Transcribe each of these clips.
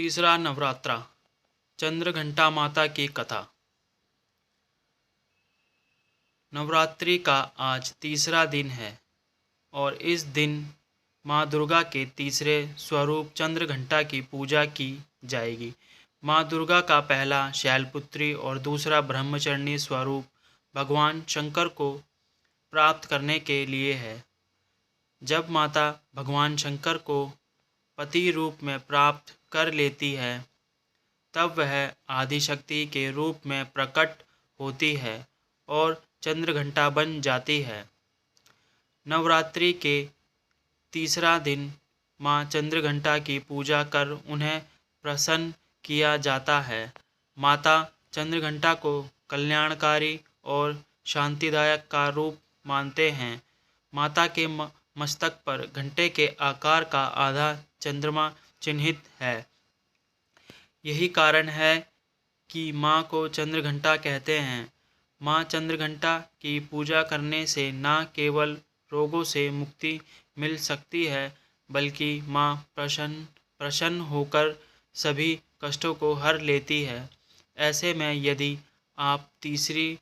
तीसरा नवरात्रा। चंद्रघंटा माता की कथा। नवरात्रि का आज तीसरा दिन है और इस दिन माँ दुर्गा के तीसरे स्वरूप चंद्रघंटा की पूजा की जाएगी। माँ दुर्गा का पहला शैलपुत्री और दूसरा ब्रह्मचारिणी स्वरूप भगवान शंकर को प्राप्त करने के लिए है। जब माता भगवान शंकर को पति रूप में प्राप्त कर लेती है तब वह आदिशक्ति के रूप में प्रकट होती है और चंद्रघंटा बन जाती है। नवरात्रि के तीसरा दिन माँ चंद्रघंटा की पूजा कर उन्हें प्रसन्न किया जाता है। माता चंद्रघंटा को कल्याणकारी और शांतिदायक का रूप मानते हैं। माता के मस्तक पर घंटे के आकार का आधा चंद्रमा चिन्हित है। यही कारण है कि माँ को चंद्रघंटा कहते हैं। माँ चंद्रघंटा की पूजा करने से न केवल रोगों से मुक्ति मिल सकती है बल्कि माँ प्रसन्न होकर सभी कष्टों को हर लेती है। ऐसे में यदि आप तीसरी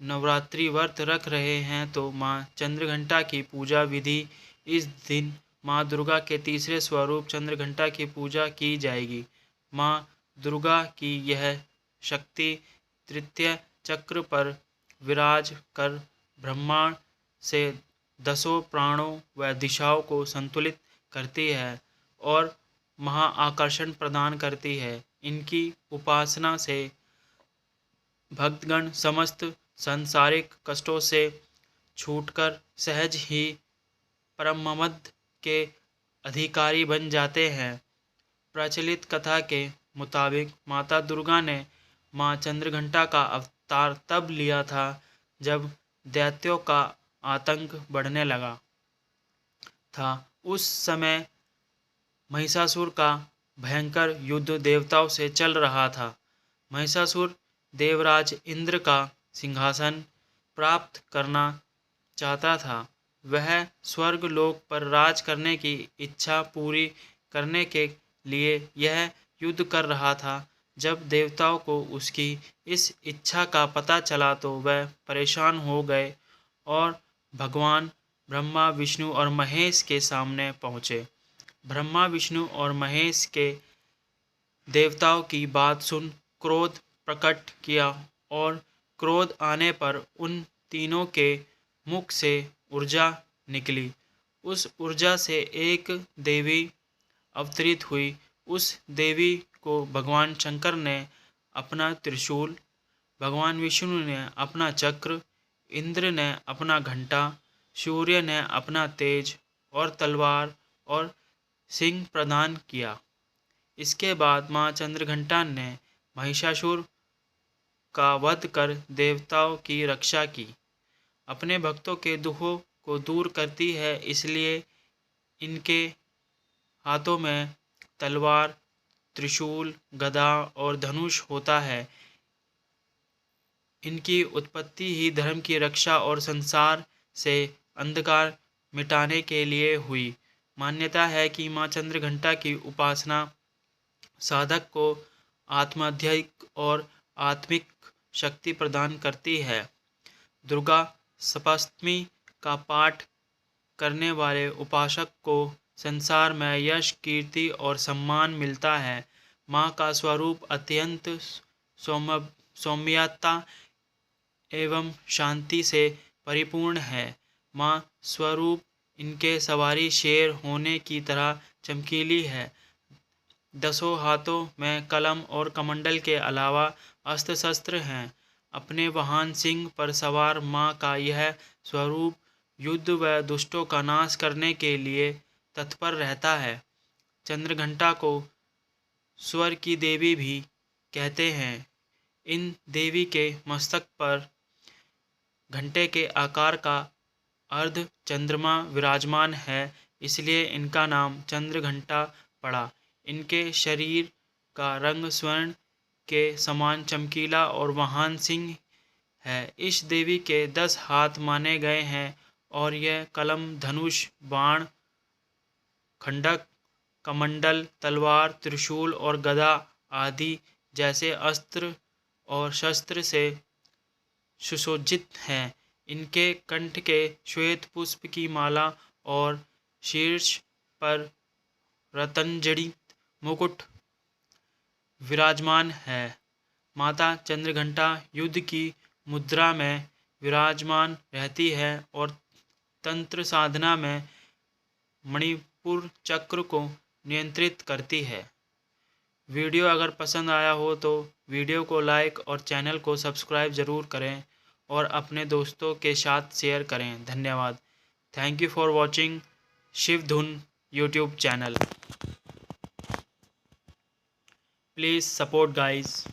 नवरात्रि व्रत रख रहे हैं तो माँ चंद्रघंटा की पूजा विधि इस दिन माँ दुर्गा के तीसरे स्वरूप चंद्रघंटा की पूजा की जाएगी। माँ दुर्गा की यह शक्ति तृतीय चक्र पर विराज कर ब्रह्मांड से दसों प्राणों व दिशाओं को संतुलित करती है और महाआकर्षण प्रदान करती है। इनकी उपासना से भक्तगण समस्त सांसारिक कष्टों से छूटकर सहज ही परमपद के अधिकारी बन जाते हैं। प्रचलित कथा के मुताबिक माता दुर्गा ने माँ चंद्रघंटा का अवतार तब लिया था जब दैत्यों का आतंक बढ़ने लगा था। उस समय महिषासुर का भयंकर युद्ध देवताओं से चल रहा था। महिषासुर देवराज इंद्र का सिंहासन प्राप्त करना चाहता था। वह स्वर्ग लोक पर राज करने की इच्छा पूरी करने के लिए यह युद्ध कर रहा था। जब देवताओं को उसकी इस इच्छा का पता चला तो वह परेशान हो गए और भगवान ब्रह्मा विष्णु और महेश के सामने पहुँचे। ब्रह्मा विष्णु और महेश के देवताओं की बात सुन क्रोध प्रकट किया और क्रोध आने पर उन तीनों के मुख से ऊर्जा निकली। उस ऊर्जा से एक देवी अवतरित हुई। उस देवी को भगवान शंकर ने अपना त्रिशूल, भगवान विष्णु ने अपना चक्र, इंद्र ने अपना घंटा, सूर्य ने अपना तेज और तलवार और सिंह प्रदान किया। इसके बाद माँ चंद्रघंटा ने महिषासुर का वध कर देवताओं की रक्षा की। अपने भक्तों के दुखों को दूर करती है, इसलिए इनके हाथों में तलवार, त्रिशूल, गदा और धनुष होता है। इनकी उत्पत्ति ही धर्म की रक्षा और संसार से अंधकार मिटाने के लिए हुई। मान्यता है कि माँ चंद्रघंटा की उपासना साधक को आत्माध्ययिक और आत्मिक शक्ति प्रदान करती है। दुर्गा सप्तमी का पाठ करने वाले उपासक को संसार में यश, कीर्ति और सम्मान मिलता है। माँ का स्वरूप अत्यंत सौम्यता एवं शांति से परिपूर्ण है। माँ स्वरूप इनके सवारी शेर होने की तरह चमकीली है। दसों हाथों में कलम और कमंडल के अलावा अस्त्र शस्त्र हैं। अपने वाहन सिंह पर सवार माँ का यह स्वरूप युद्ध व दुष्टों का नाश करने के लिए तत्पर रहता है। चंद्रघंटा को स्वर की देवी भी कहते हैं। इन देवी के मस्तक पर घंटे के आकार का अर्ध चंद्रमा विराजमान है, इसलिए इनका नाम चंद्रघंटा पड़ा। इनके शरीर का रंग स्वर्ण के समान चमकीला और महान सिंह है। इस देवी के 10 हाथ माने गए हैं और यह कलम, धनुष, बाण, खंडक कमंडल, तलवार, त्रिशूल और गदा आदि जैसे अस्त्र और शस्त्र से सुसज्जित हैं। इनके कंठ के श्वेत पुष्प की माला और शीर्ष पर रत्नजड़ित मुकुट विराजमान है। माता चंद्रघंटा युद्ध की मुद्रा में विराजमान रहती है और तंत्र साधना में मणिपुर चक्र को नियंत्रित करती है। वीडियो अगर पसंद आया हो तो वीडियो को लाइक और चैनल को सब्सक्राइब ज़रूर करें और अपने दोस्तों के साथ शेयर करें। धन्यवाद। Thank you for watching Shiv Dhun YouTube channel. Please support guys.